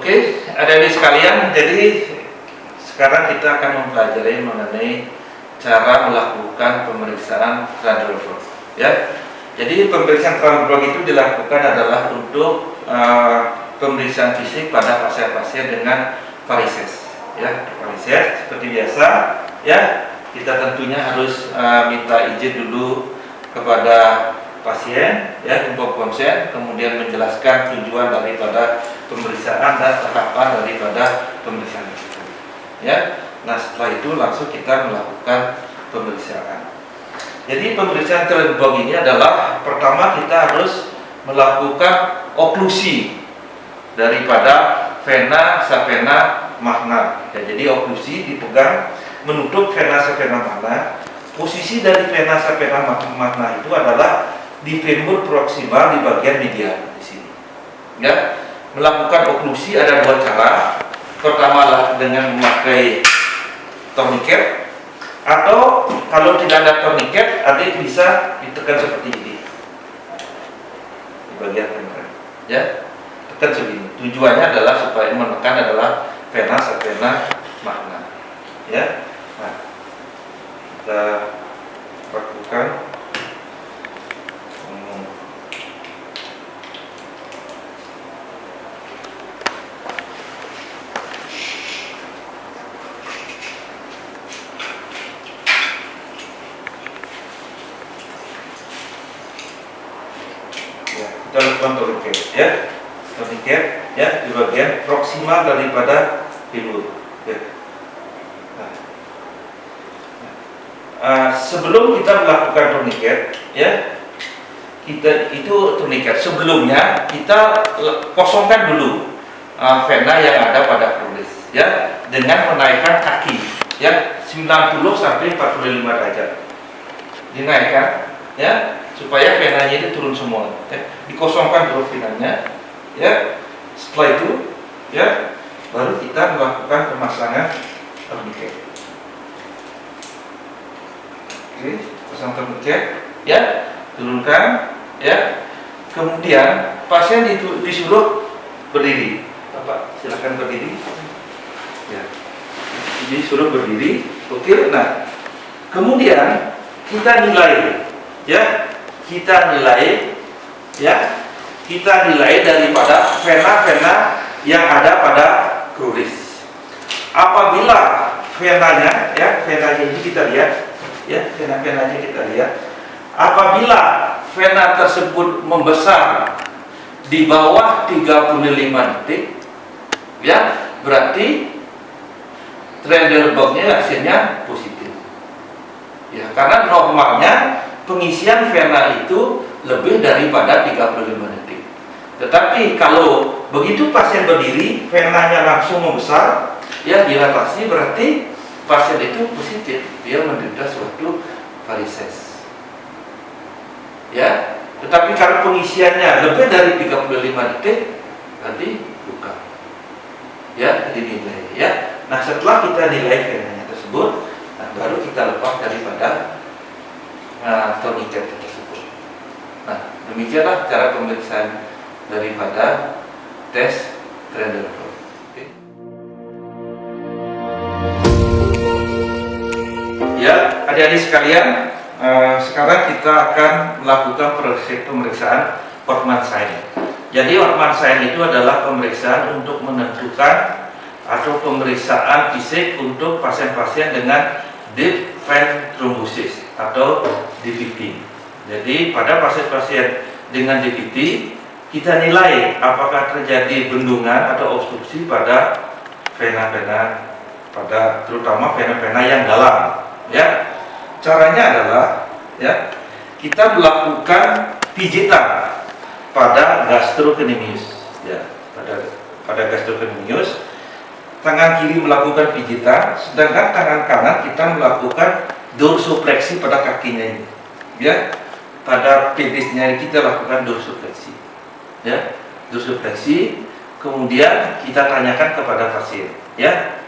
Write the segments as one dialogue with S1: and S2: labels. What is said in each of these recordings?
S1: Oke, adik-adik sekalian, jadi sekarang kita akan mempelajari mengenai cara melakukan pemeriksaan radiolog. Ya, jadi pemeriksaan radiolog itu dilakukan adalah untuk pemeriksaan fisik pada pasien-pasien dengan varises. Ya, varises seperti biasa. Ya, kita tentunya harus minta izin dulu kepada pasien, ya, untuk konsen, kemudian menjelaskan tujuan daripada pemeriksaan dan tahapan daripada pemeriksaan itu. Ya, nah setelah itu langsung kita melakukan pemeriksaan. Jadi pemeriksaan radiolog ini adalah pertama kita harus melakukan oklusi daripada vena sapena magna. Ya, jadi oklusi dipegang menutup vena sapena magna. Posisi dari vena sapena magna itu adalah di femur proksimal di bagian medial di sini. Ya, melakukan oklusi ada dua cara. Pertama adalah dengan memakai tourniquet, atau kalau tidak ada tourniquet, adik bisa ditekan seperti ini di bagian femur. Ya, tekan segini. Tujuannya adalah supaya menekan adalah vena sapena magna. Ya, nah kita lakukan. Kita lakukan tourniquet, ya, tourniquet, ya, di bagian proksimal daripada femur. Ya. Sebelum kita melakukan tourniquet, ya, kita itu tourniquet sebelumnya kita kosongkan dulu vena yang ada pada kruris, ya, dengan menaikkan kaki, ya, 90 sampai 45 derajat, dinaikkan, ya, supaya venanya itu turun semua. Ya. Dikosongkan dulu venanya, ya. Setelah itu, ya, baru kita melakukan pemasangan tourniquet. Oke, pasang tourniquet, ya, turunkan, ya. Kemudian pasien disuruh berdiri. Bapak, silakan berdiri. Ya, disuruh berdiri. Oke, nah, kemudian kita nilai, ya. Kita nilai, ya, kita nilai daripada vena-vena yang ada pada kruris. Apabila venanya, ya, venanya ini kita lihat, ya, vena-venanya kita lihat. Apabila vena tersebut membesar di bawah 35 detik, ya, berarti radiolognya hasilnya positif. Ya, karena normalnya pengisian vena itu lebih daripada 35 detik. Tetapi kalau begitu pasien berdiri, venanya langsung membesar, ya, dilatasi, berarti pasien itu positif, dia menderita suatu varises. Ya, tetapi kalau pengisiannya lebih dari 35 detik, berarti bukan. Ya, dinilai, ya. Nah, setelah kita nilai venanya tersebut, nah, baru kita lepas daripada tourniquet tersebut. Nah, demikianlah cara pemeriksaan daripada tes radiolog. Okay. Ya, adik-adik sekalian, sekarang kita akan melakukan pemeriksaan Workman sign. Jadi Workman sign itu adalah pemeriksaan untuk menentukan atau pemeriksaan fisik untuk pasien-pasien dengan deep vein thrombosis atau DVT. Jadi pada pasien-pasien dengan DVT, kita nilai apakah terjadi bendungan atau obstruksi pada vena-vena, pada terutama vena-vena yang dalam. Ya, caranya adalah, ya, kita melakukan pijitan pada gastrocnemius. Ya, pada gastrocnemius, tangan kiri melakukan pijitan, sedangkan tangan kanan kita melakukan dorsofleksi pada kakinya ini. Ya, pada pedisnya kita lakukan dorsofleksi. Ya, dorsofleksi. Kemudian kita tanyakan kepada pasien, ya,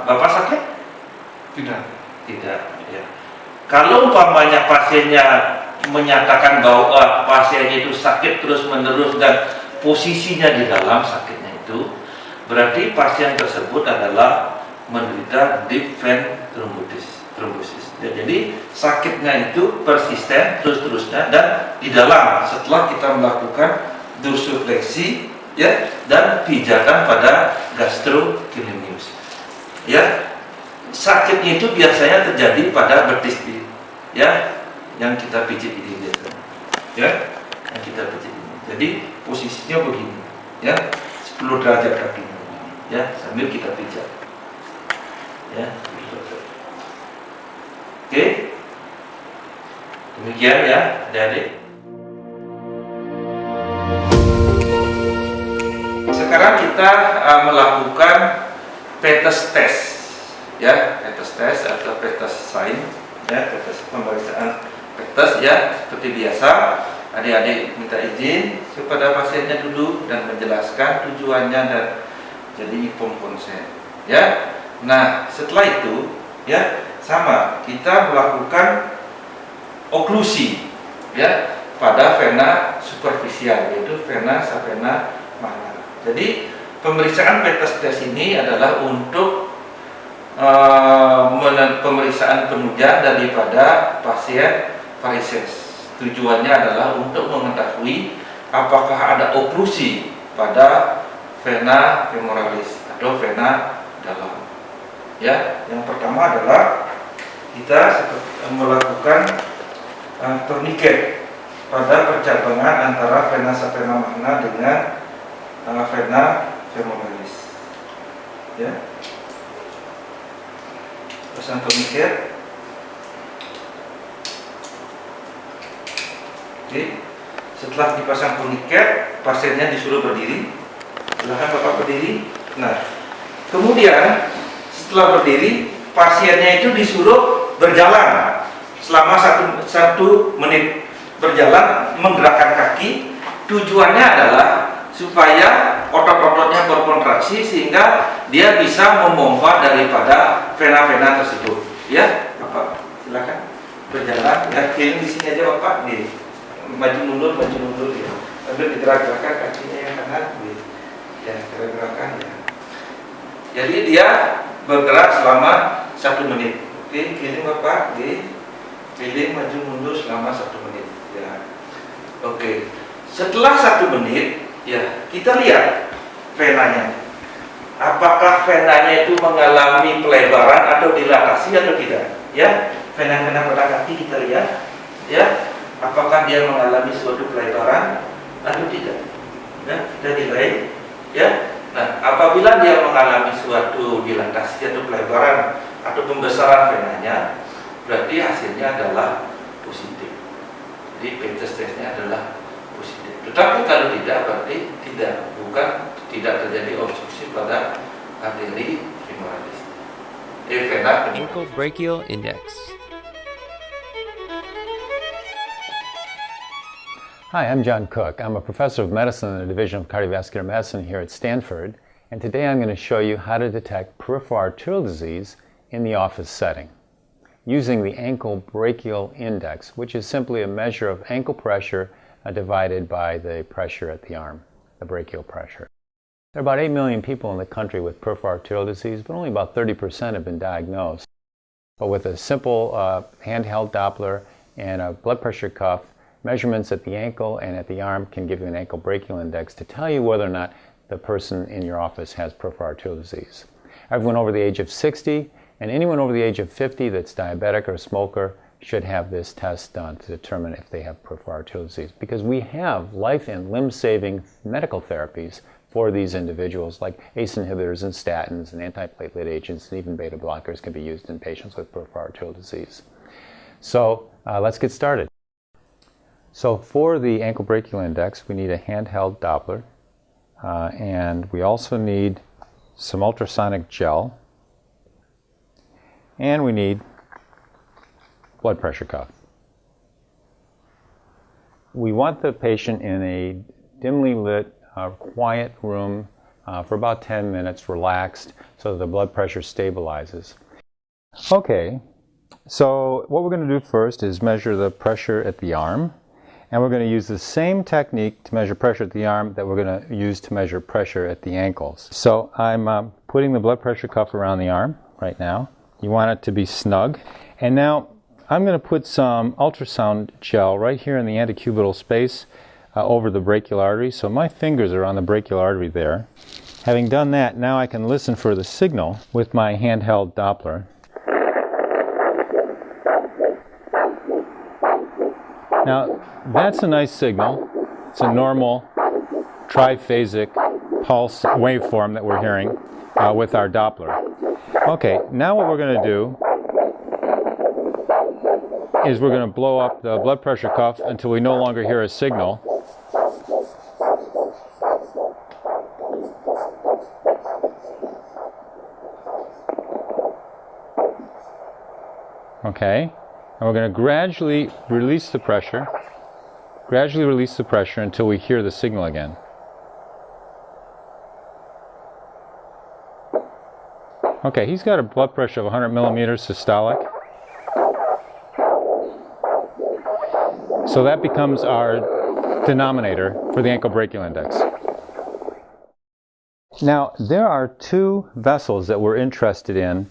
S1: Bapak sakit? Tidak. Ya. Kalau umpamanya pasiennya menyatakan bahwa pasiennya itu sakit terus menerus dan posisinya di dalam sakitnya itu, berarti pasien tersebut adalah menderita deep vein thrombosis. Ya, jadi sakitnya itu persisten terus-terusnya dan di dalam setelah kita melakukan dorsifleksi ya dan pijatan pada gastrocnemius. Ya, sakitnya itu biasanya terjadi pada betis ya yang kita pijit ini biasanya. Ya, yang kita pijit ini. Jadi posisinya begini ya, 10 derajat kakinya ya sambil kita pijat. Ya, oke, demikian ya adik-adik. Sekarang kita melakukan petes test, ya, petes test atau petes sign, ya, petes pemeriksaan petes ya seperti biasa. Adik-adik minta izin kepada pasiennya dulu dan menjelaskan tujuannya dan jadi inform konsen, ya. Nah setelah itu ya sama kita melakukan oklusi ya pada vena superficial yaitu vena savena mahna. Jadi pemeriksaan petes test ini adalah untuk pemeriksaan penunjang daripada pasien varises. Tujuannya adalah untuk mengetahui apakah ada oklusi pada vena femoralis atau vena dalam. Ya, yang pertama adalah kita melakukan tourniquet pada percabangan antara vena savena magna dengan vena femoralis. Ya, pasang tourniquet. Oke, setelah dipasang tourniquet, pasiennya disuruh berdiri. Silahkan Bapak berdiri. Nah, kemudian setelah berdiri, pasiennya itu disuruh berjalan selama satu menit, berjalan menggerakkan kaki. Tujuannya adalah supaya otot-ototnya berkontraksi sehingga dia bisa memompa daripada vena-vena tersebut. Ya, Bapak silakan berjalan. Ya, kiri di sini aja Bapak. Nih, maju mundur ya. Sambil digerak-gerakkan kakinya yang kanan. Nih. Ya, gerak-gerakan ya. Jadi dia bergerak selama 1 menit. Oke, kiri Bapak, kiri maju mundur selama 1 menit. Ya. Oke. Setelah 1 menit, ya kita lihat venanya. Apakah venanya itu mengalami pelebaran atau dilatasi atau tidak? Ya, vena-vena pada kaki kita lihat. Ya, apakah dia mengalami suatu pelebaran atau tidak? Ya, kita nilai. Ya. Nah, apabila dia mengalami suatu dilatasi atau pelebaran atau pembesaran venanya, berarti hasilnya adalah positif. Jadi petes testnya adalah positif. Tetapi kalau tidak, berarti tidak terjadi obstruksi pada arteri femoralis. Vena
S2: ankle brachial index.
S3: Hi, I'm John Cook. I'm a professor of medicine in the Division of Cardiovascular Medicine here at Stanford, and today I'm going to show you how to detect peripheral arterial disease in the office setting using the ankle brachial index, which is simply a measure of ankle pressure divided by the pressure at the arm, the brachial pressure. There are about 8 million people in the country with peripheral arterial disease, but only about 30% have been diagnosed. But with a simple handheld Doppler and a blood pressure cuff, measurements at the ankle and at the arm can give you an ankle brachial index to tell you whether or not the person in your office has peripheral arterial disease. Everyone over the age of 60 and anyone over the age of 50 that's diabetic or smoker should have this test done to determine if they have peripheral arterial disease, because we have life and limb-saving medical therapies for these individuals, like ACE inhibitors and statins and antiplatelet agents and even beta blockers can be used in patients with peripheral arterial disease. So let's get started. So for the ankle brachial index, we need a handheld Doppler, and we also need some ultrasonic gel, and we need blood pressure cuff. We want the patient in a dimly lit, quiet room for about 10 minutes, relaxed, so that the blood pressure stabilizes. Okay, so what we're going to do first is measure the pressure at the arm. And we're going to use the same technique to measure pressure at the arm that we're going to use to measure pressure at the ankles. So I'm putting the blood pressure cuff around the arm right now. You want it to be snug. And now I'm going to put some ultrasound gel right here in the antecubital space over the brachial artery. So my fingers are on the brachial artery there. Having done that, now I can listen for the signal with my handheld Doppler. Now, that's a nice signal. It's a normal triphasic pulse waveform that we're hearing with our Doppler. Okay, now what we're going to do is we're going to blow up the blood pressure cuff until we no longer hear a signal. Okay, and we're going to gradually release the pressure until we hear the signal again. Okay, he's got a blood pressure of 100 millimeters systolic. So that becomes our denominator for the ankle brachial index. Now, there are two vessels that we're interested in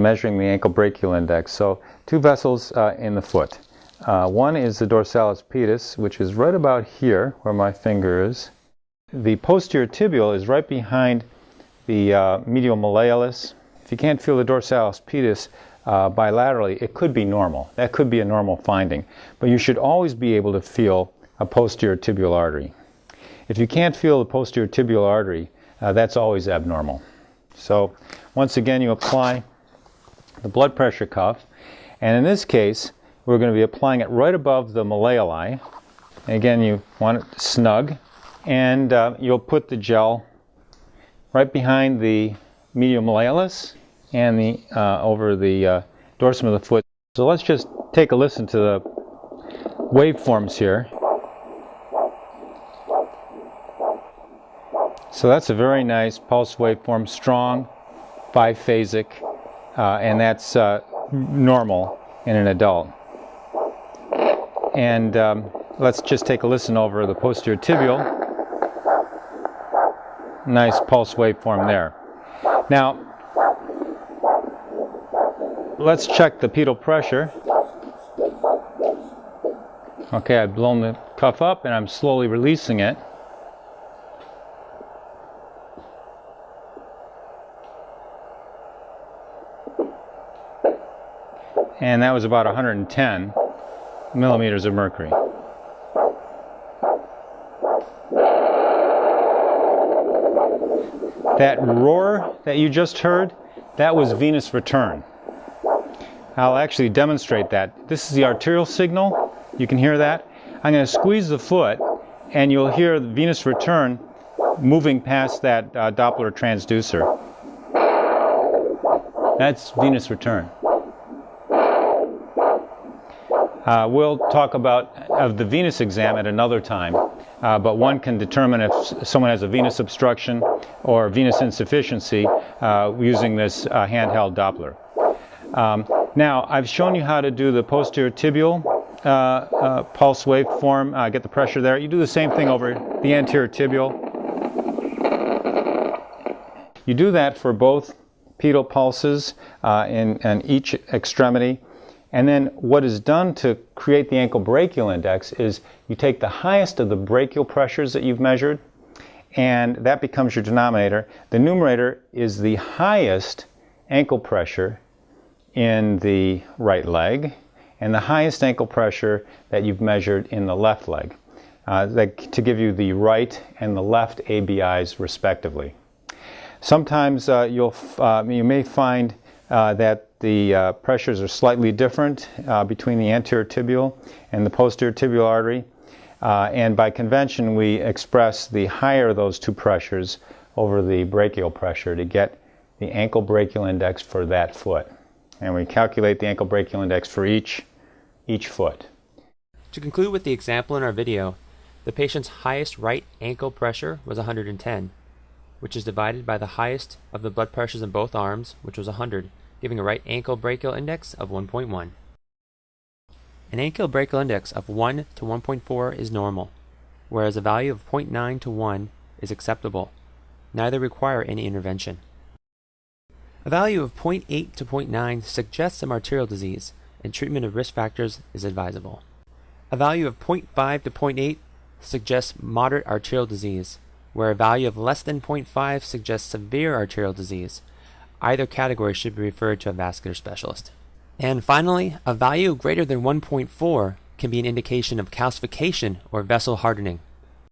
S3: measuring the ankle brachial index. So, two vessels in the foot. One is the dorsalis pedis, which is right about here where my finger is. The posterior tibial is right behind the medial malleolus. If you can't feel the dorsalis pedis bilaterally, it could be normal. That could be a normal finding. But you should always be able to feel a posterior tibial artery. If you can't feel the posterior tibial artery, that's always abnormal. So once again, you apply the blood pressure cuff, and in this case, we're going to be applying it right above the malleoli. And again, you want it snug, and you'll put the gel right behind the medial malleolus and over the dorsum of the foot. So let's just take a listen to the waveforms here. So that's a very nice pulse waveform, strong, biphasic, and that's normal in an adult. And let's just take a listen over the posterior tibial. Nice pulse waveform there. Now, let's check the pedal pressure. Okay, I've blown the cuff up and I'm slowly releasing it. And that was about 110 millimeters of mercury. That roar that you just heard, that was venous return. I'll actually demonstrate that. This is the arterial signal. You can hear that. I'm going to squeeze the foot, and you'll hear the venous return moving past that Doppler transducer. That's venous return. We'll talk about the venous exam at another time, but one can determine if someone has a venous obstruction or venous insufficiency using this handheld Doppler. Now, I've shown you how to do the posterior tibial pulse waveform, get the pressure there. You do the same thing over the anterior tibial. You do that for both pedal pulses in each extremity. And then what is done to create the ankle brachial index is you take the highest of the brachial pressures that you've measured, and that becomes your denominator. The numerator is the highest ankle pressure in the right leg and the highest ankle pressure that you've measured in the left leg, to give you the right and the left ABIs respectively. Sometimes you may find that the pressures are slightly different between the anterior tibial and the posterior tibial artery, and by convention we express the higher of those two pressures over the brachial pressure to get the ankle brachial index for that foot. And we calculate the ankle brachial index for each foot.
S2: To conclude with the example in our video, the patient's highest right ankle pressure was 110, which is divided by the highest of the blood pressures in both arms, which was 100, giving a right ankle brachial index of 1.1. An anchiobrachial index of 1 to 1.4 is normal, whereas a value of 0.9 to 1 is acceptable. Neither require any intervention. A value of 0.8 to 0.9 suggests some arterial disease, and treatment of risk factors is advisable. A value of 0.5 to 0.8 suggests moderate arterial disease, where a value of less than 0.5 suggests severe arterial disease. Either category should be referred to a vascular specialist. And finally, a value greater than 1.4 can be an indication of calcification or vessel hardening.